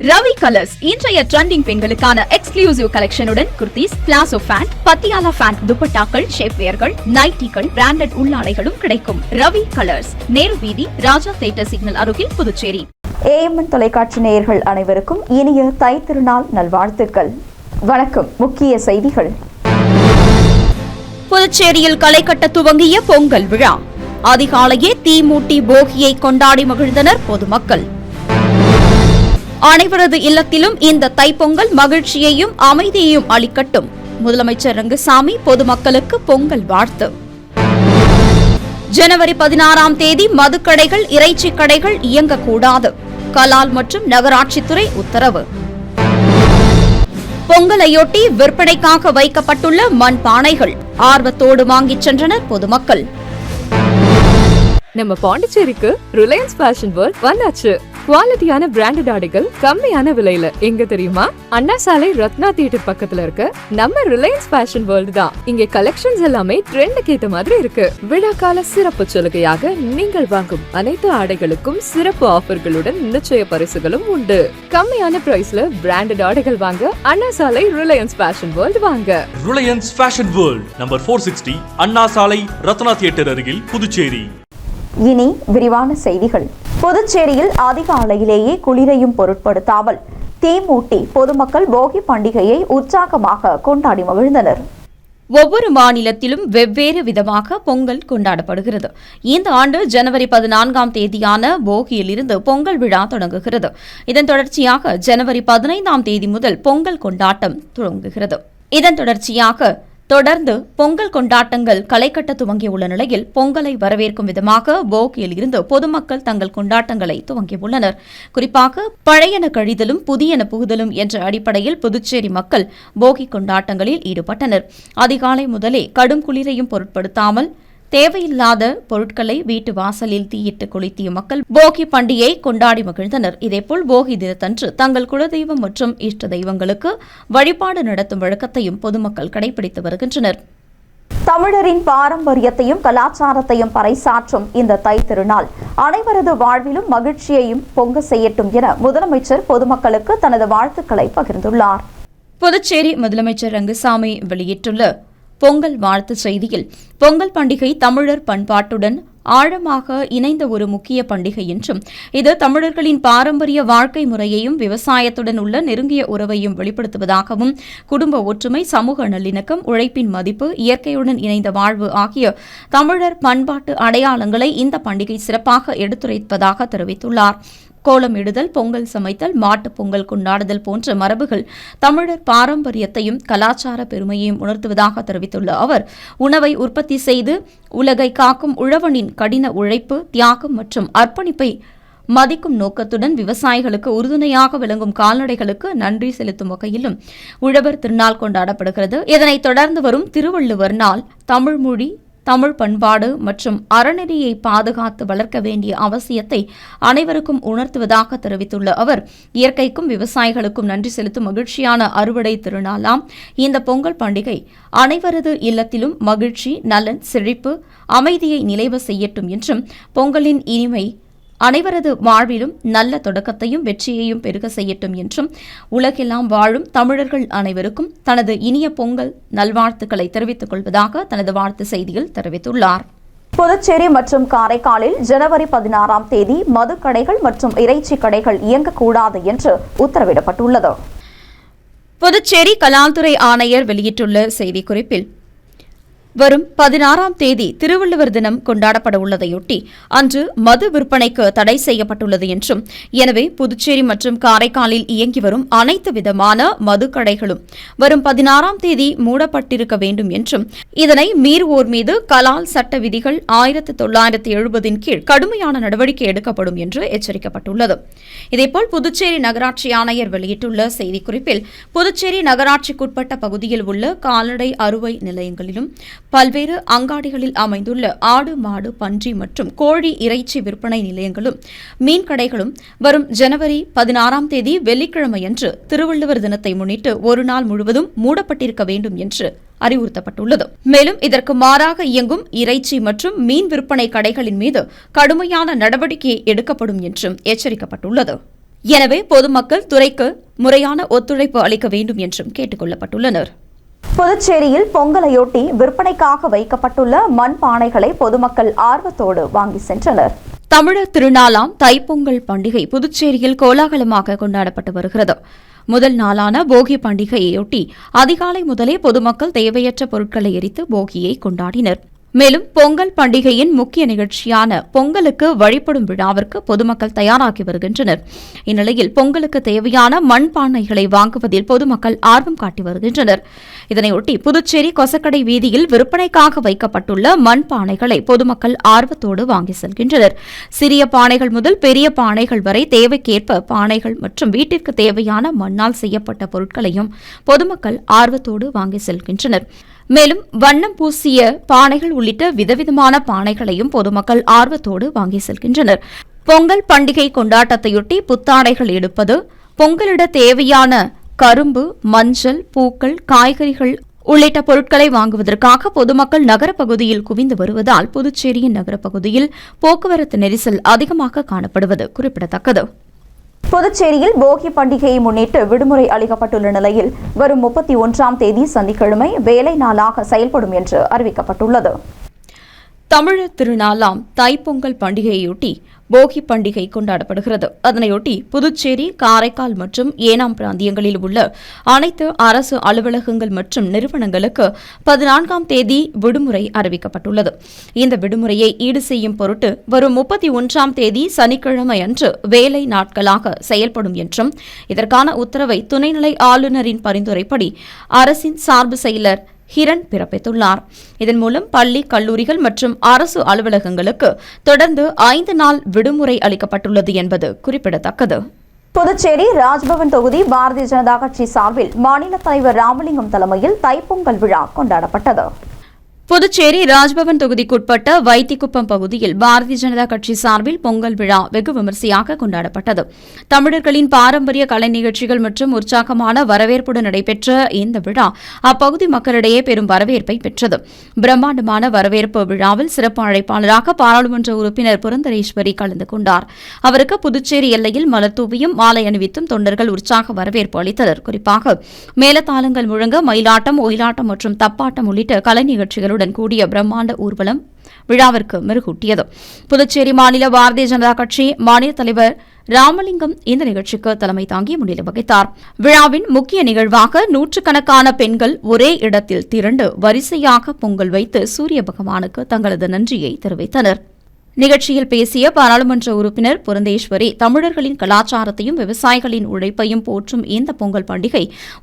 Ravi colours இன்றைய trending பெண்களுக்கான exclusive கலெக்ஷனுடன் kurtis, palazzo pant, Patiala pant, துப்பட்டாக்கள், ஷேப்வேர்கள், நைட்டிகள், பிராண்டட் உள்ளாடைகளும் கிடைக்கும். ரவி கலர்ஸ், நேரு வீதி, ராஜா தியேட்டர் சிக்னல் அருகில், புதுச்சேரி. ஏஎம்என் தொலைக்காட்சி நேயர்கள் அனைவருக்கும் இனிய தை திருநாள் நல்வாழ்த்துக்கள். வணக்கம். முக்கிய செய்திகள். புதுச்சேரியில் களை கட்ட துவங்கிய பொங்கல் விழா. அதிகாலையே தீ மூட்டி போகியை கொண்டாடி மகிழ்ந்தனர் பொதுமக்கள். அனைவரது இல்லத்திலும் இந்த தைப்பொங்கல் மகிழ்ச்சியையும் அமைதியையும் அளிக்கட்டும். முதலமைச்சர் ரங்கசாமி பொதுமக்களுக்கு பொங்கல் வாழ்த்து. ஜனவரி 16ஆம் தேதி மதுக்கடைகள், இறைச்சி கடைகள் இயங்கக்கூடாது. கலால் மற்றும் நகராட்சித்துறை உத்தரவு. பொங்கலையொட்டி விற்பனைக்காக வைக்கப்பட்டுள்ள மண் பானைகள் ஆர்வத்தோடு வாங்கிச் சென்றனர் பொதுமக்கள். நம்ம பாண்டிச்சேரிக்கு ரிலையன்ஸ் ஃபேஷன் வேர்ல்ட் வந்தாச்சு. குவாலிட்டியான பிராண்டட் ஆடைகள் கம்மியான விலையில. எங்க தெரியுமா? அண்ணா சாலை ரத்னா தியேட்டர் பக்கத்துல இருக்க நம்ம ரிலையன்ஸ் ஃபேஷன் வேர்ல்ட் தான். இங்க கலெக்ஷன்ஸ் எல்லாமே ட்ரெண்டுக்கு ஏத்த மாதிரி இருக்கு. விழாக்கால சிறப்பு சலுகையாக நீங்கள் வாங்கும் அனைத்து ஆடைகளுக்கும் சிறப்பு ஆஃபர்களுடன் நிச்சய பரிசுகளும் உண்டு. கம்மியான பிரைஸ்ல பிராண்டட் ஆடைகள் வாங்க அண்ணா சாலை ரிலையன்ஸ் ஃபேஷன் வேர்ல்ட் வாங்க. ரிலையன்ஸ் ஃபேஷன் வேர்ல்ட், நம்பர் 460, அண்ணா சாலை ரத்னா தியேட்டர் அருகில், புதுச்சேரி. இனி விரிவான செய்திகள். புதுச்சேரியில் அதிகாலையிலேயே குளிரையும் பொருட்படுத்தாமல் தீ மூட்டி பொதுமக்கள் போகி பண்டிகையை உற்சாகமாக கொண்டாடி மகிழ்ந்தனர். ஒவ்வொரு மாநிலத்திலும் வெவ்வேறு விதமாக பொங்கல் கொண்டாடப்படுகிறது. இந்த ஆண்டு ஜனவரி 14ஆம் தேதியான போகியிலிருந்து பொங்கல் விழா தொடங்குகிறது. இதன் தொடர்ச்சியாக ஜனவரி 15ஆம் தேதி முதல் பொங்கல் கொண்டாட்டம் தொடங்குகிறது. இதன் தொடர்ந்து பொங்கல் கொண்டாட்டங்கள் களை கட்ட துவங்கியுள்ள நிலையில் பொங்கலை வரவேற்கும் விதமாக போகியில் இருந்து பொதுமக்கள் தங்கள் கொண்டாட்டங்களை துவங்கியுள்ளனர். குறிப்பாக பழையன கழிதலும் புதியன புகுதலும் என்ற அடிப்படையில் புதுச்சேரி மக்கள் போகி கொண்டாட்டங்களில் ஈடுபட்டனர். அதிகாலை முதலே கடும் குளிரையும் பொருட்படுத்தாமல் தேவையில்லாத பொருட்களை வீட்டு வாசலில் தீயிட்டு கொளுத்திய மக்கள் போகி பண்டிகையை கொண்டாடி மகிழ்ந்தனர். இதேபோல் போகி தினத்தன்று தங்கள் குலதெய்வம் மற்றும் இஷ்ட தெய்வங்களுக்கு வழிபாடு நடத்தும் வழக்கத்தையும் பொதுமக்கள் கடைபிடித்து வருகின்றனர். தமிழரின் பாரம்பரியத்தையும் கலாச்சாரத்தையும் பறைசாற்றும் இந்த தை திருநாள் அனைவரது வாழ்விலும் மகிழ்ச்சியையும் பொங்க செய்யட்டும் என முதலமைச்சர் பொதுமக்களுக்கு தனது வாழ்த்துக்களை பகிர்ந்துள்ளார். புதுச்சேரி முதலமைச்சர் ரங்கசாமி வெளியிட்டுள்ள பொங்கல் வாழ்த்து செய்தியில், பொங்கல் பண்டிகை தமிழர் பண்பாட்டுடன் ஆழமாக இணைந்த ஒரு முக்கிய பண்டிகை என்றும், இது தமிழர்களின் பாரம்பரிய வாழ்க்கை முறையையும் விவசாயத்துடன் உள்ள நெருங்கிய உறவையும் வெளிப்படுத்துவதாகவும், குடும்ப ஒற்றுமை, சமூக நல்லிணக்கம், உழைப்பின் மதிப்பு, இயற்கையுடன் இணைந்த வாழ்வு ஆகிய தமிழர் பண்பாட்டு அடையாளங்களை இந்த பண்டிகை சிறப்பாக எடுத்துரைப்பதாக தெரிவித்துள்ளார். கோலம் இடுதல், பொங்கல் சமைத்தல், மாட்டுப் பொங்கல் கொண்டாடுதல் போன்ற மரபுகள் தமிழர் பாரம்பரியத்தையும் கலாச்சார பெருமையையும் உணர்த்துவதாக தெரிவித்துள்ள அவர், உணவை உற்பத்தி செய்து உலகை காக்கும் உழவனின் கடின உழைப்பு, தியாகம் மற்றும் அர்ப்பணிப்பை மதிக்கும் நோக்கத்துடன் விவசாயிகளுக்கு உறுதுணையாக விளங்கும் கால்நடைகளுக்கு நன்றி செலுத்தும் வகையிலும் உழவர் திருநாள் கொண்டாடப்படுகிறது. இதனைத் தொடர்ந்து வரும் திருவள்ளுவர் நாள் தமிழ் மொழி, தமிழ் பண்பாடு மற்றும் அறநெறியை பாதுகாத்து வளர்க்க வேண்டிய அவசியத்தை அனைவருக்கும் உணர்த்துவதாக தெரிவித்துள்ள அவர், இயற்கைக்கும் விவசாயிகளுக்கும் நன்றி செலுத்தும் மகிழ்ச்சியான அறுவடை திருநாளாம் இந்த பொங்கல் பண்டிகை அனைவரது இல்லத்திலும் மகிழ்ச்சி, நலன், செழிப்பு, அமைதியை நிலைவு செய்யட்டும் என்றும், பொங்கலின் இனிமை அனைவரது வாழ்விலும் நல்ல தொடக்கத்தையும் வெற்றியையும் பெருக செய்யட்டும் என்றும், உலகெல்லாம் வாழும் தமிழர்கள் அனைவருக்கும் தனது இனிய பொங்கல் நல்வாழ்த்துக்களை தெரிவித்துக் கொள்வதாக தனது வாழ்த்து செய்தியில் தெரிவித்துள்ளார். புதுச்சேரி மற்றும் காரைக்காலில் ஜனவரி 16ஆம் தேதி மதுக்கடைகள் மற்றும் இறைச்சி கடைகள் இயங்கக்கூடாது என்று உத்தரவிடப்பட்டுள்ளது. புதுச்சேரி கலால்துறை ஆணையர் வெளியிட்டுள்ள செய்திக்குறிப்பில், வரும் 16ஆம் தேதி திருவள்ளுவர் தினம் கொண்டாடப்பட உள்ளதையொட்டி அன்று மது விற்பனைக்கு தடை செய்யப்பட்டுள்ளது என்றும், எனவே புதுச்சேரி மற்றும் காரைக்காலில் இயங்கி வரும் அனைத்து விதமான மதுக்கடைகளும் வரும் 16ஆம் தேதி மூடப்பட்டிருக்க வேண்டும் என்றும், இதனை மீறுவோர் மீது கலால் சட்ட விதிகள் 1970 கீழ் கடுமையான நடவடிக்கை எடுக்கப்படும் என்று எச்சரிக்கப்பட்டுள்ளது. இதேபோல் புதுச்சேரி நகராட்சி ஆணையர் வெளியிட்டுள்ள செய்திக்குறிப்பில், புதுச்சேரி நகராட்சிக்குட்பட்ட பகுதியில் உள்ள கால்நடை அறுவை நிலையங்களிலும் பல்வேறு அங்காடிகளில் அமைந்துள்ள ஆடு, மாடு, பன்றி மற்றும் கோழி இறைச்சி விற்பனை நிலையங்களும் மீன் கடைகளும் வரும் ஜனவரி 16ஆம் தேதி வெள்ளிக்கிழமையன்று திருவள்ளுவர் தினத்தை முன்னிட்டு ஒரு நாள் முழுவதும் மூடப்பட்டிருக்க வேண்டும் என்று அறிவுறுத்தப்பட்டுள்ளது. மேலும் இதற்கு மாறாக இயங்கும் இறைச்சி மற்றும் மீன் விற்பனை கடைகளின் மீது கடுமையான நடவடிக்கை எடுக்கப்படும் என்றும் எச்சரிக்கப்பட்டுள்ளது. எனவே பொதுமக்கள் துறைக்கு முறையான ஒத்துழைப்பு அளிக்க வேண்டும் என்றும் கேட்டுக் கொள்ளப்பட்டுள்ளனர். புதுச்சேரியில் பொங்கலையொட்டி விற்பனைக்காக வைக்கப்பட்டுள்ள மண்பானைகளை பொதுமக்கள் ஆர்வத்தோடு வாங்கி சென்றனர். தமிழர் திருநாளாம் தைப்பொங்கல் பண்டிகை புதுச்சேரியில் கோலாகலமாக கொண்டாடப்பட்டு வருகிறது. முதல் நாளான போகி பண்டிகையையொட்டி அதிகாலை முதலே பொதுமக்கள் தேவையற்ற பொருட்களை எரித்து போகியை கொண்டாடினர். மேலும் பொங்கல் பண்டிகையின் முக்கிய நிகழ்ச்சியான பொங்கலுக்கு வழிபடும் விழாவிற்கு பொதுமக்கள் தயாராகி வருகின்றனர். இந்நிலையில் பொங்கலுக்கு தேவையான மண்பானைகளை வாங்குவதில் பொதுமக்கள் ஆர்வம் காட்டி வருகின்றனர். இதனையொட்டி புதுச்சேரி கொசக்கடை வீதியில் விற்பனைக்காக வைக்கப்பட்டுள்ள மண்பானைகளை பொதுமக்கள் ஆர்வத்தோடு வாங்கி செல்கின்றனர். சிறிய பானைகள் முதல் பெரிய பானைகள் வரை தேவைக்கேற்ப பானைகள் மற்றும் வீட்டிற்கு தேவையான மண்ணால் செய்யப்பட்ட பொருட்களையும் பொதுமக்கள் ஆர்வத்தோடு வாங்கி செல்கின்றனர். மேலும் வண்ணம் பூசிய பானைகள் உள்ளிட்ட விதவிதமான பானைகளையும் பொதுமக்கள் ஆர்வத்தோடு வாங்கி செல்கின்றனர். பொங்கல் பண்டிகை கொண்டாட்டத்தையொட்டி புத்தாடைகள் எடுப்பது, பொங்கலிட தேவையான கரும்பு, மஞ்சள், பூக்கள், காய்கறிகள் உள்ளிட்ட பொருட்களை வாங்குவதற்காக பொதுமக்கள் நகரப்பகுதியில் குவிந்து வருவதால் புதுச்சேரியின் நகரப்பகுதியில் போக்குவரத்து நெரிசல் அதிகமாக காணப்படுவது குறிப்பிடத்தக்கது. புதுச்சேரியில் போகி பண்டிகையை முன்னிட்டு விடுமுறை அளிக்கப்பட்டுள்ள நிலையில் வரும் 31ஆம் தேதி சனிக்கிழமை வேலை நாளாக செயல்படும் என்று அறிவிக்கப்பட்டுள்ளது. தமிழர் திருநாளாம் தைப்பொங்கல் பண்டிகையொட்டி போகி பண்டிகை கொண்டாடப்படுகிறது. அதனையொட்டி புதுச்சேரி, காரைக்கால் மற்றும் ஏனாம் பிராந்தியங்களில் உள்ள அனைத்து அரசு அலுவலகங்கள் மற்றும் நிறுவனங்களுக்கு 14ஆம் தேதி விடுமுறை அறிவிக்கப்பட்டுள்ளது. இந்த விடுமுறையை ஈடு செய்யும் பொருட்டு வரும் 31ஆம் தேதி சனிக்கிழமை அன்று வேலை நாட்களாக செயல்படும் என்றும் இதற்கான உத்தரவை துணைநிலை ஆளுநரின் பரிந்துரைப்படி அரசின் சார்பு செயலர் ஹிரண் பிறப்பித்துள்ளார். இதன் மூலம் பள்ளி, கல்லூரிகள் மற்றும் அரசு அலுவலகங்களுக்கு தொடர்ந்து 5 நாள் விடுமுறை அளிக்கப்பட்டுள்ளது என்பது குறிப்பிடத்தக்கது. புதுச்சேரி ராஜ்பவன் தொகுதி பாரதிய ஜனதா கட்சி சார்பில் மாநில தலைவர் ராமலிங்கம் தலைமையில் தைப்பொங்கல் விழா கொண்டாடப்பட்டது. புதுச்சேரி ராஜ்பவன் தொகுதிக்குட்பட்ட வைத்திக்குப்பம் பகுதியில் பாரதிய ஜனதா கட்சி சார்பில் பொங்கல் விழா வெகு விமரிசையாக கொண்டாடப்பட்டது. தமிழர்களின் பாரம்பரிய கலை நிகழ்ச்சிகள் மற்றும் உற்சாகமான வரவேற்புடன் நடைபெற்ற இந்த விழா அப்பகுதி மக்களிடையே பெரும் வரவேற்பை பெற்றது. பிரம்மாண்டமான வரவேற்பு விழாவில் சிறப்பு அழைப்பாளராக பாராளுமன்ற உறுப்பினர் புரந்தரேஸ்வரி கலந்து கொண்டார். அவருக்கு புதுச்சேரி எல்லையில் மலர்தூவியும் மாலை அணிவித்தும் தொண்டர்கள் உற்சாக வரவேற்பு அளித்தனர். குறிப்பாக மேலதாளங்கள் முழங்க மயிலாட்டம், ஒயிலாட்டம் மற்றும் தப்பாட்டம் உள்ளிட்ட கலை நிகழ்ச்சிகளுடன் கூடிய பிரம்மாண்ட ஊர்வலம் விழாவிற்கு மெருகூட்டியது. புதுச்சேரி மாநில பாரதிய ஜனதா கட்சி மாநில தலைவர் ராமலிங்கம் இந்த நிகழ்ச்சிக்கு தலைமை தாங்கி முன்னிலை வகித்தார். விழாவின் முக்கிய நிகழ்வாக நூற்றுக்கணக்கான பெண்கள் ஒரே இடத்தில் திரண்டு வரிசையாக பொங்கல் வைத்து சூரிய பகவானுக்கு தங்களது நன்றியை தெரிவித்தனர். நிகழ்ச்சியில் பேசிய பாராளுமன்ற உறுப்பினர் புரந்தேஸ்வரி, தமிழர்களின் கலாச்சாரத்தையும் விவசாயிகளின் உழைப்பையும் போற்றும் இந்த பொங்கல் பண்டிகை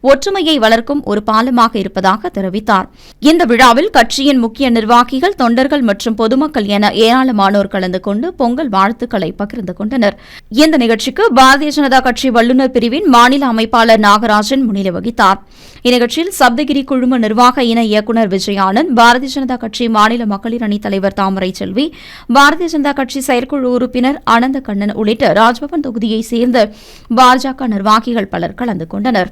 ஒற்றுமையை வளர்க்கும் ஒரு பாலமாக இருப்பதாக தெரிவித்தார். இந்த விழாவில் கட்சியின் முக்கிய நிர்வாகிகள், தொண்டர்கள் மற்றும் பொதுமக்கள் என ஏராளமானோர் கலந்து கொண்டு பொங்கல் வாழ்த்துக்களை பகிர்ந்து கொண்டனர். இந்த நிகழ்ச்சிக்கு பாரதிய ஜனதா கட்சி வல்லுநர் பிரிவின் மாநில அமைப்பாளர் நாகராஜன் முன்னிலை வகித்தார். இந்நிகழ்ச்சியில் சப்தகிரி குழும நிர்வாக இணை இயக்குநர் விஜயானந்த், பாரதிய ஜனதா கட்சி மாநில மகளிர் அணி தலைவர் தாமரை செல்வி, பாரதிய ஜனதா கட்சி செயற்குழு உறுப்பினர் அனந்த கண்ணன் உள்ளிட்ட ராஜ்பவன் தொகுதியைச் சேர்ந்த பாஜக நிர்வாகிகள் பலர் கலந்து கொண்டனர்.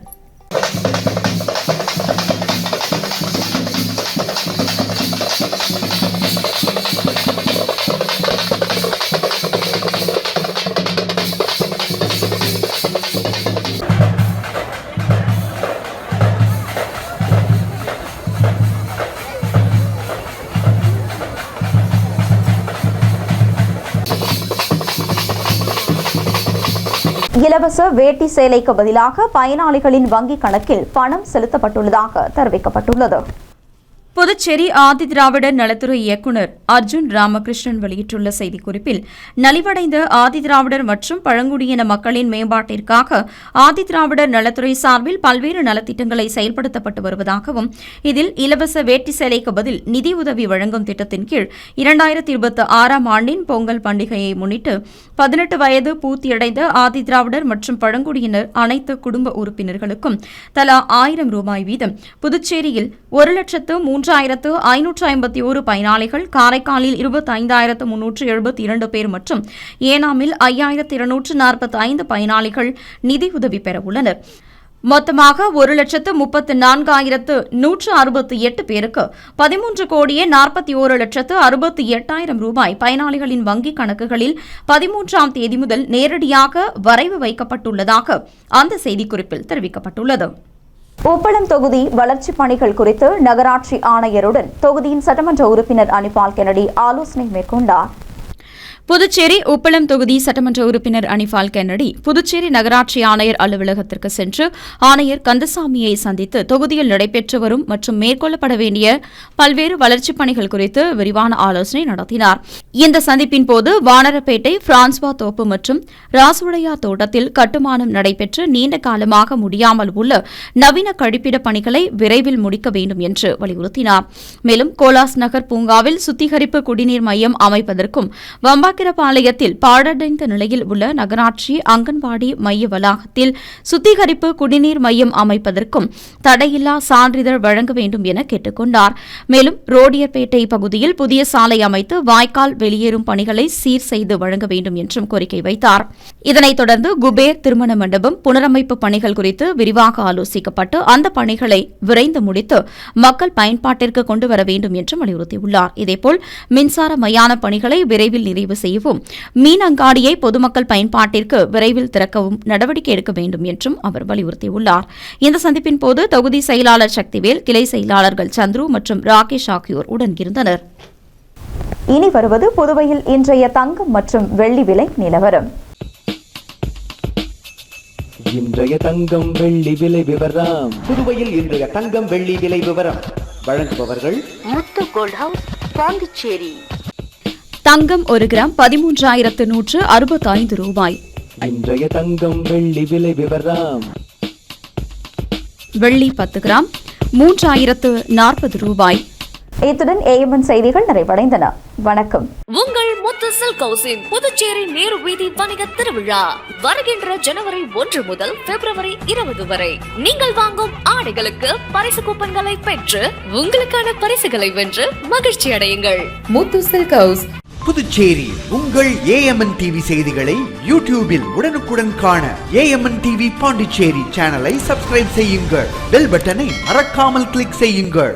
இலவச வேட்டி சேலைக்கு பதிலாக பயனாளிகளின் வங்கிக் கணக்கில் பணம் செலுத்தப்பட்டுள்ளதாக தெரிவிக்கப்பட்டுள்ளது. புதுச்சேரி ஆதிதிராவிடர் நலத்துறை இயக்குநர் அர்ஜுன் ராமகிருஷ்ணன் வெளியிட்டுள்ள செய்திக்குறிப்பில், நலிவடைந்த ஆதிதிராவிடர் மற்றும் பழங்குடியின மக்களின் மேம்பாட்டிற்காக ஆதிதிராவிடர் நலத்துறை சார்பில் பல்வேறு நலத்திட்டங்களை செயல்படுத்தப்பட்டு வருவதாகவும், இதில் இலவச வேட்டி சேலைக்கு பதில் நிதியுதவி வழங்கும் திட்டத்தின் கீழ் 2026ஆம் ஆண்டின் பொங்கல் பண்டிகையை முன்னிட்டு 18 வயது பூர்த்தியடைந்த ஆதிதிராவிடர் மற்றும் பழங்குடியினர் அனைத்து குடும்ப உறுப்பினர்களுக்கும் தலா 1000 ரூபாய் வீதம் புதுச்சேரியில் 1,03,551 பயனாளிகள், காரைக்காலில் 25,372 பேர் மற்றும் ஏனாமில் 5,245 பயனாளிகள் நிதியுதவி பெற உள்ளனர். மொத்தமாக 1,34,168 பேருக்கு 13,41,68,000 ரூபாய் பயனாளிகளின் வங்கிக் கணக்குகளில் 13ஆம் தேதி முதல் நேரடியாக வரைவு வைக்கப்பட்டுள்ளதாக அந்த செய்திக்குறிப்பில் தெரிவிக்கப்பட்டுள்ளது. உப்பளம் தொகுதி வளர்ச்சிப் பணிகள் குறித்து நகராட்சி ஆணையருடன் தொகுதியின் சட்டமன்ற உறுப்பினர் அனிபால் கென்னடி ஆலோசனை மேற்கொண்டார். புதுச்சேரி உப்பளம் தொகுதி சட்டமன்ற உறுப்பினர் அனிபால் கென்னடி புதுச்சேரி நகராட்சி ஆணையர் அலுவலகத்திற்கு சென்று ஆணையர் கந்தசாமியை சந்தித்து தொகுதியில் நடைபெற்று வரும் மற்றும் மேற்கொள்ளப்பட வேண்டிய பல்வேறு வளர்ச்சிப் பணிகள் குறித்து விரிவான ஆலோசனை நடத்தினார். இந்த சந்திப்பின் போது வானரப்பேட்டை பிரான்ஸ்வா தோப்பு மற்றும் ராசுடையா தோட்டத்தில் கட்டுமானம் நடைபெற்று நீண்ட காலமாக முடியாமல் உள்ள நவீன கழிப்பிட பணிகளை விரைவில் முடிக்க வேண்டும் என்று வலியுறுத்தினார். மேலும் கோலாஸ் நகர் பூங்காவில் சுத்திகரிப்பு குடிநீர் மையம் அமைப்பதற்கும் பாக்கிரபாளையத்தில் பாழடைந்த நிலையில் உள்ள நகராட்சி அங்கன்வாடி மைய வளாகத்தில் சுத்திகரிப்பு குடிநீர் மையம் அமைப்பதற்கும் தடையில்லா சான்றிதழ் வழங்க வேண்டும் என கேட்டுக் கொண்டார். மேலும் ரோடியர்பேட்டை பகுதியில் புதிய சாலை அமைத்து வாய்க்கால் வெளியேறும் பணிகளை சீர் செய்து வழங்க வேண்டும் என்றும் கோரிக்கை வைத்தார். இதனைத் தொடர்ந்து குபேர் திருமண மண்டபம் புனரமைப்பு பணிகள் குறித்து விரிவாக ஆலோசிக்கப்பட்டு அந்த பணிகளை விரைந்து முடித்து மக்கள் பயன்பாட்டிற்கு கொண்டு வர வேண்டும் என்றும் வலியுறுத்தியுள்ளார். இதேபோல் மின்சார மயான பணிகளை விரைவில் நிறைவு செய்யவும் மீன் அங்காடியை பொதுமக்கள் பயன்பாட்டிற்கு விரைவில் திறக்கவும் நடவடிக்கை எடுக்க வேண்டும் என்றும் அவர் வலியுறுத்தியுள்ளார். இந்த சந்திப்பின் போது தொகுதி செயலாளர் சக்திவேல், கிளை செயலாளர்கள் சந்துரு மற்றும் ராகேஷ் ஆகியோர் உடன் இருந்தனர். இனி வருவது புதுவையில் இன்றைய தங்கம் மற்றும் வெள்ளி விலை நிலவரம். இன்றைய தங்கம் வெள்ளி விலை விவரம். புதுவையில் இன்றைய தங்கம் வெள்ளி விலை விவரம் வழங்குபவர்கள் முத்து கோல்ட் ஹவுஸ், பாண்டிச்சேரி. தங்கம் 1 கிராம் 13,165 ரூபாய். இன்றைய தங்கம் வெள்ளி விலை விவரம். வெள்ளி 10 கிராம் 3,040 ரூபாய். இத்துடன் AMN செய்திகள் நிறைவடைந்தன. வணக்கம். உங்கள் முத்து சில்க் ஹவுஸின் புதுச்சேரி நேரு வீதி வணிக திருவிழா வருகின்ற ஜனவரி 1 முதல் பிப்ரவரி 20 வரை. நீங்கள் வாங்கும் ஆடைகளுக்கு பரிசு கூப்பன்களை பெற்று உங்களுக்கான பரிசுகளை வென்று மகிழ்ச்சி அடையுங்கள். முத்து சில்க் ஹவுஸ், புதுச்சேரி. உங்கள் AMN TV செய்திகளை யூடியூபில் உடனுக்குடன் காண AMN TV பாண்டிச்சேரி சேனலை சப்ஸ்கிரைப் செய்யுங்கள். பெல் பட்டனை மறக்காமல் கிளிக் செய்யுங்கள்.